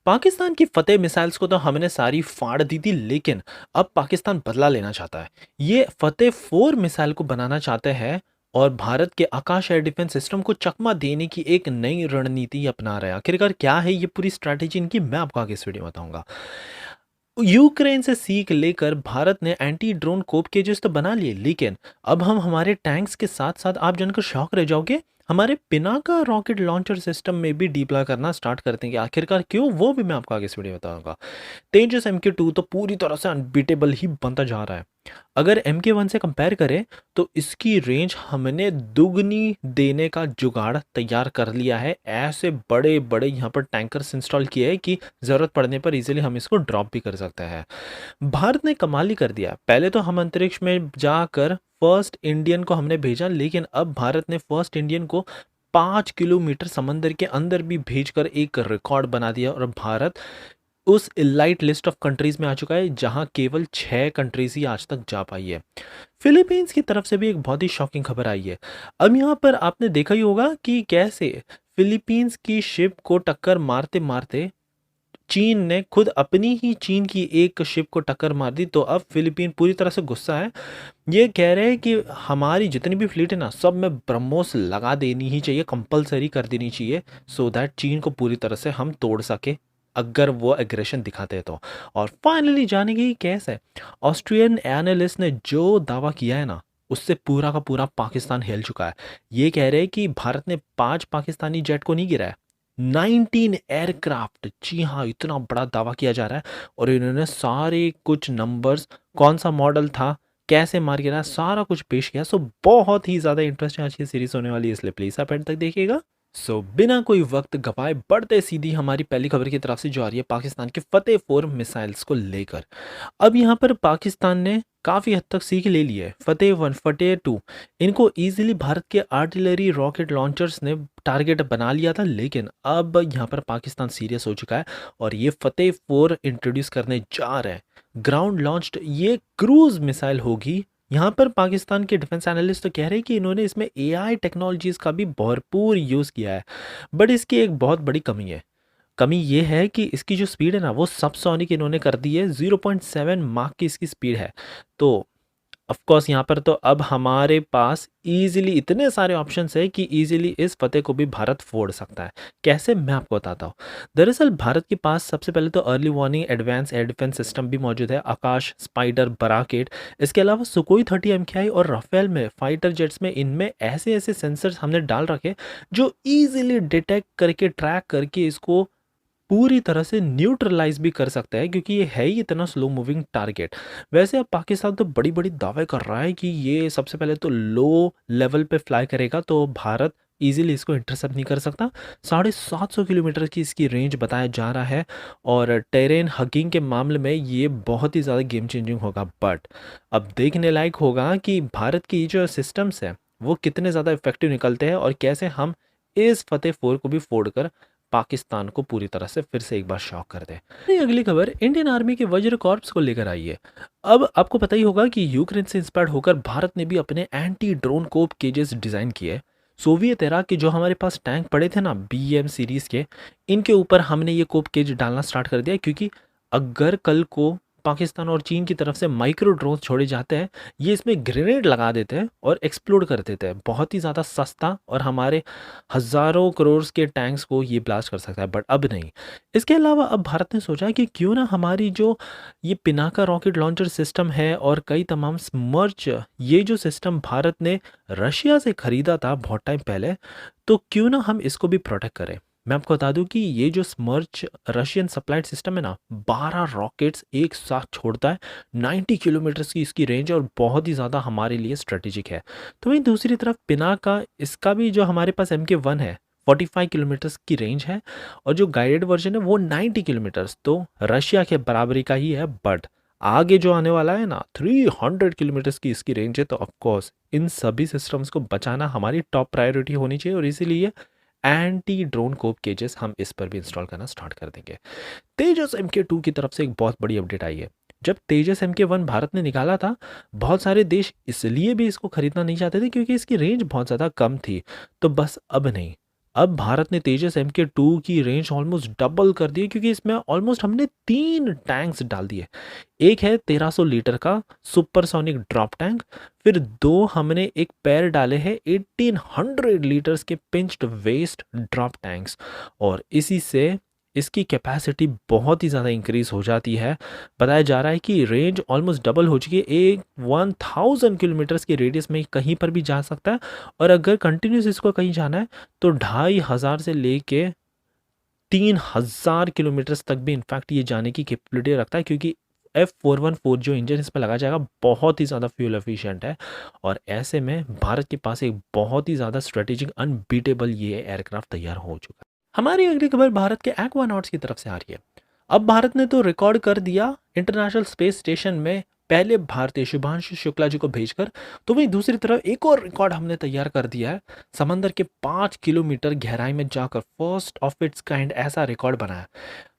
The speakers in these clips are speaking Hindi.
पाकिस्तान की फतेह मिसाइल्स को तो हमने सारी फाड़ दी थी, लेकिन अब पाकिस्तान बदला लेना चाहता है। ये फतेह 4 मिसाइल को बनाना चाहते हैं और भारत के आकाश एयर डिफेंस सिस्टम को चकमा देने की एक नई रणनीति अपना रहे हैं। आखिरकार क्या है ये पूरी स्ट्रैटेजी इनकी, मैं आपको आगे इस वीडियो में बताऊंगा। यूक्रेन से सीख लेकर भारत ने एंटी ड्रोन कोप केजेस तो बना लिए, लेकिन अब हम हमारे टैंक्स के साथ साथ आप जानकर शॉक रह जाओगे, हमारे पिनाका रॉकेट लॉन्चर सिस्टम में भी डिप्लॉय करना स्टार्ट करते हैं। आखिरकार क्यों, वो भी मैं आपको आगे इस वीडियो में बताऊंगा। तेजस MK2 तो पूरी तरह से अनबीटेबल ही बनता जा रहा है। अगर MK1 से कंपेयर करें तो इसकी रेंज हमने दुगनी देने का जुगाड़ तैयार कर लिया है। ऐसे बड़े बड़े यहाँ पर टैंकर्स इंस्टॉल किए हैं कि ज़रूरत पड़ने पर इजीली हम इसको ड्रॉप भी कर सकते हैं। भारत ने कमाल ही कर दिया। पहले तो हम अंतरिक्ष में जाकर फर्स्ट इंडियन को हमने भेजा, लेकिन अब भारत ने फर्स्ट इंडियन को 5 किलोमीटर समंदर के अंदर भी भेजकर एक रिकॉर्ड बना दिया और भारत उस इलाइट लिस्ट ऑफ कंट्रीज में आ चुका है जहां केवल 6 कंट्रीज ही आज तक जा पाई है। फिलीपींस की तरफ से भी एक बहुत ही शॉकिंग खबर आई है। अब यहां पर आपने देखा ही होगा कि कैसे फिलीपींस की शिप को टक्कर मारते मारते चीन ने खुद अपनी ही चीन की एक शिप को टक्कर मार दी। तो अब फिलीपीन पूरी तरह से गुस्सा है। ये कह रहे हैं कि हमारी जितनी भी फ्लीट है ना, सब में ब्रह्मोस लगा देनी ही चाहिए, कंपलसरी कर देनी चाहिए, सो दैट चीन को पूरी तरह से हम तोड़ सके अगर वो एग्रेशन दिखाते हैं तो। और फाइनली जानेंगे कि कैसे है। ऑस्ट्रियन एनालिस्ट ने जो दावा किया है ना, उससे पूरा का पूरा पाकिस्तान हिल चुका है। ये कह रहे हैं कि भारत ने 5 पाकिस्तानी जेट को नहीं गिराया, 19 एयरक्राफ्ट। जी हाँ, इतना बड़ा दावा किया जा रहा है। और इन्होंने सारे कुछ नंबर्स, कौन सा मॉडल था, कैसे मार गिरा, सारा कुछ पेश किया। सो बहुत ही ज़्यादा इंटरेस्टिंग आज की सीरीज होने वाली है, इसलिए प्लीज़ आप एंड तक देखिएगा। बिना कोई वक्त गवाए बढ़ते सीधी हमारी पहली खबर की तरफ से, जो आ रही है पाकिस्तान के फतेह 4 मिसाइल्स को लेकर। अब यहाँ पर पाकिस्तान ने काफ़ी हद तक सीख ले ली है। फतेह 1, फतेह 2 इनको इजीली भारत के आर्टिलरी रॉकेट लॉन्चर्स ने टारगेट बना लिया था, लेकिन अब यहाँ पर पाकिस्तान सीरियस हो चुका है और ये फतेह 4 इंट्रोड्यूस करने जा रहे हैं। ग्राउंड लॉन्च्ड ये क्रूज मिसाइल होगी। यहाँ पर पाकिस्तान के डिफेंस एनालिस्ट तो कह रहे हैं कि इन्होंने इसमें AI टेक्नोलॉजीज़ का भी भरपूर यूज़ किया है, बट इसकी एक बहुत बड़ी कमी है। कमी ये है कि इसकी जो स्पीड है ना, वो सबसोनिक इन्होंने कर दी है। 0.7 माक की इसकी स्पीड है। तो ऑफ कोर्स यहाँ पर तो अब हमारे पास इजीली इतने सारे ऑप्शंस है कि इजीली इस फतेह को भी भारत फोड़ सकता है। कैसे, मैं आपको बताता हूँ। दरअसल भारत के पास सबसे पहले तो early warning advance air defence system भी मौजूद है, आकाश, स्पाइडर, बराकेट। इसके अलावा सुकोई 30 MKI और राफेल में फाइटर जेट्स में इनमें ऐसे ऐसे सेंसर्स हमने डाल रखे जो ईजिली डिटेक्ट करके ट्रैक करके इसको पूरी तरह से न्यूट्रलाइज भी कर सकता है, क्योंकि ये है ही इतना स्लो मूविंग टारगेट। वैसे अब पाकिस्तान तो बड़ी बड़ी दावे कर रहा है कि ये सबसे पहले तो लो लेवल पे फ्लाई करेगा, तो भारत इजीली इसको इंटरसेप्ट नहीं कर सकता। 750 किलोमीटर की इसकी रेंज बताया जा रहा है और टेरेन हगिंग के मामले में ये बहुत ही ज़्यादा गेम चेंजिंग होगा। बट अब देखने लायक होगा कि भारत की जो सिस्टम्स है वो कितने ज़्यादा इफेक्टिव निकलते हैं और कैसे हम इस फतेह 4 को भी फोड़ कर पाकिस्तान को पूरी तरह से फिर से एक बार शॉक कर दे। अगली खबर इंडियन आर्मी के वज्र कॉर्प्स को लेकर आई है। अब आपको पता ही होगा कि यूक्रेन से इंस्पायर्ड होकर भारत ने भी अपने एंटी ड्रोन कोप केजेस डिजाइन किए। सोवियत एरा के जो हमारे पास टैंक पड़े थे ना, BM सीरीज के, इनके ऊपर हमने ये कोप केज डालना स्टार्ट कर दिया, क्योंकि अगर कल को पाकिस्तान और चीन की तरफ से माइक्रो ड्रोन छोड़े जाते हैं, ये इसमें ग्रेनेड लगा देते हैं और एक्सप्लोड कर देते हैं। बहुत ही ज़्यादा सस्ता और हमारे हज़ारों करोड़ के टैंक्स को ये ब्लास्ट कर सकता है, बट अब नहीं। इसके अलावा अब भारत ने सोचा कि क्यों ना हमारी जो ये पिनाका रॉकेट लॉन्चर सिस्टम है और कई तमाम स्मर्च, ये जो सिस्टम भारत ने रशिया से ख़रीदा था बहुत टाइम पहले, तो क्यों ना हम इसको भी प्रोटेक्ट करें। मैं आपको बता दूं कि ये जो स्मर्च रशियन सप्लाइड सिस्टम है ना, 12 रॉकेट्स एक साथ छोड़ता है, 90 किलोमीटर की इसकी रेंज और बहुत ही ज़्यादा हमारे लिए स्ट्रेटेजिक है। तो वहीं दूसरी तरफ पिनाका, इसका भी जो हमारे पास MK1 है, 45 किलोमीटर की रेंज है और जो गाइडेड वर्जन है वो 90 किलोमीटर्स, तो रशिया के बराबरी का ही है। बट आगे जो आने वाला है ना, 300 किलोमीटर्स की इसकी रेंज है। तो ऑफकोर्स इन सभी सिस्टम्स को बचाना हमारी टॉप प्रायोरिटी होनी चाहिए और इसीलिए एंटी ड्रोन कोप केजेस हम इस पर भी इंस्टॉल करना स्टार्ट कर देंगे। तेजस MK2 की तरफ से एक बहुत बड़ी अपडेट आई है। जब तेजस MK1 भारत ने निकाला था, बहुत सारे देश इसलिए भी इसको खरीदना नहीं चाहते थे क्योंकि इसकी रेंज बहुत ज़्यादा कम थी। तो बस अब नहीं, अब भारत ने तेजस MK2 की रेंज ऑलमोस्ट डबल कर दी है, क्योंकि इसमें ऑलमोस्ट हमने 3 टैंक्स डाल दिए। एक है 1300 लीटर का सुपरसोनिक ड्रॉप टैंक, फिर दो हमने एक पैर डाले हैं 1800 लीटर्स के पिंच्ड वेस्ट ड्रॉप टैंक्स, और इसी से इसकी कैपेसिटी बहुत ही ज़्यादा इंक्रीज हो जाती है। बताया जा रहा है कि रेंज ऑलमोस्ट डबल हो चुकी है, एक 1000 किलोमीटर्स की रेडियस में कहीं पर भी जा सकता है। और अगर कंटिन्यूस इसको कहीं जाना है तो 2500 से लेके 3000 किलोमीटर्स तक भी इनफैक्ट ये जाने की कैपेबिलिटी रखता है, क्योंकि F414 जो इंजन इस पर लगाया जाएगा बहुत ही ज़्यादा फ्यूल एफिशिएंट है। और ऐसे में भारत के पास एक बहुत ही ज़्यादा स्ट्रेटेजिक अनबीटेबल ये एयरक्राफ्ट तैयार हो चुका है। हमारी अगली खबर भारत के एक्वानॉट्स की तरफ से आ रही है। अब भारत ने तो रिकॉर्ड कर दिया इंटरनेशनल स्पेस स्टेशन में पहले भारतीय शुभांशु शुक्ला जी को भेजकर, तो वहीं दूसरी तरफ एक और रिकॉर्ड हमने तैयार कर दिया है। समंदर के 5 किलोमीटर गहराई में जाकर फर्स्ट ऑफ इट्स काइंड ऐसा रिकॉर्ड बनाया।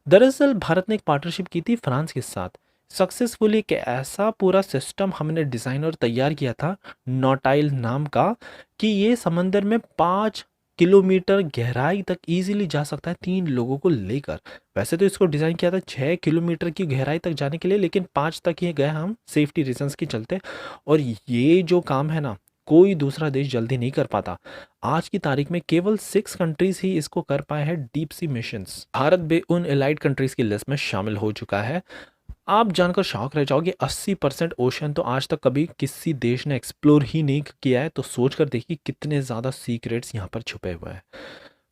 दरअसल भारत ने एक पार्टनरशिप की थी फ्रांस के साथ। सक्सेसफुली एक ऐसा पूरा सिस्टम हमने डिज़ाइन और तैयार किया था नॉटाइल नाम का, कि ये समंदर में 5 किलोमीटर गहराई तक इजीली जा सकता है 3 लोगों को लेकर। वैसे तो इसको डिज़ाइन किया था 6 किलोमीटर की गहराई तक जाने के लिए, लेकिन 5 तक ही गए हम सेफ्टी रीजंस के चलते। और ये जो काम है ना, कोई दूसरा देश जल्दी नहीं कर पाता। आज की तारीख में केवल 6 कंट्रीज ही इसको कर पाए हैं डीप सी मिशंस। भारत भी उन एलाइड कंट्रीज की लिस्ट में शामिल हो चुका है। आप जानकर शॉक रह जाओगे, 80% ओशन तो आज तक कभी किसी देश ने एक्सप्लोर ही नहीं किया है। तो सोच कर देखिए कितने ज़्यादा सीक्रेट्स यहाँ पर छुपे हुए हैं।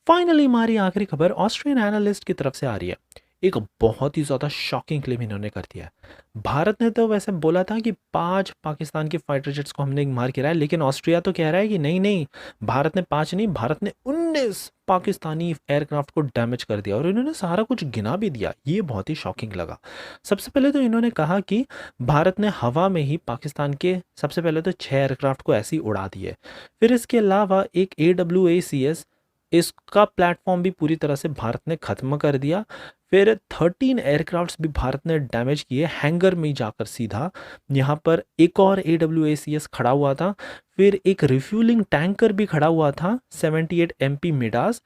फाइनली हमारी आखिरी खबर ऑस्ट्रियन एनालिस्ट की तरफ से आ रही है। एक बहुत ही ज़्यादा शॉकिंग क्लेम इन्होंने कर दिया है। भारत ने तो वैसे बोला था कि 5 पाकिस्तान के फाइटर जेट्स को हमने मार गिराया, लेकिन ऑस्ट्रिया तो कह रहा है कि नहीं नहीं, भारत ने 5 नहीं, भारत ने 19 पाकिस्तानी एयरक्राफ्ट को डैमेज कर दिया। और इन्होंने सारा कुछ गिना भी दिया। ये बहुत ही शॉकिंग लगा। सबसे पहले तो इन्होंने कहा कि भारत ने हवा में ही पाकिस्तान के सबसे पहले तो 6 एयरक्राफ्ट को ऐसे ही उड़ा दिए। फिर इसके अलावा एक AWACS, इसका प्लेटफॉर्म भी पूरी तरह से भारत ने ख़त्म कर दिया। फिर 13 एयरक्राफ्ट्स भी भारत ने डैमेज किए हैंगर में जाकर सीधा। यहाँ पर एक और AWACS खड़ा हुआ था। फिर एक रिफ्यूलिंग टैंकर भी खड़ा हुआ था 78 MP Midas.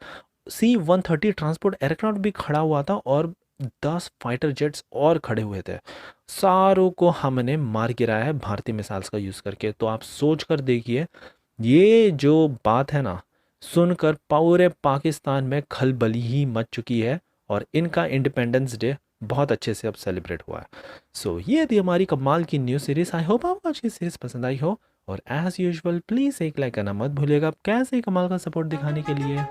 C-130 transport aircraft भी खड़ा हुआ था, और 10 फाइटर जेट्स और खड़े हुए थे। सारों को हमने मार गिराया है भारतीय मिसाइल्स का यूज़ करके। तो आप सोच कर देखिए, ये जो बात है ना, सुनकर पूरे पाकिस्तान में खलबली ही मच चुकी है। और इनका इंडिपेंडेंस डे बहुत अच्छे से अब सेलिब्रेट हुआ है। सो ये थी हमारी कमाल की न्यूज़ सीरीज़। आई होप आपको आज की सीरीज़ पसंद आई हो। और एज यूजुअल प्लीज़ एक लाइक करना मत भूलिएगा, कैसे कमाल का सपोर्ट दिखाने के लिए।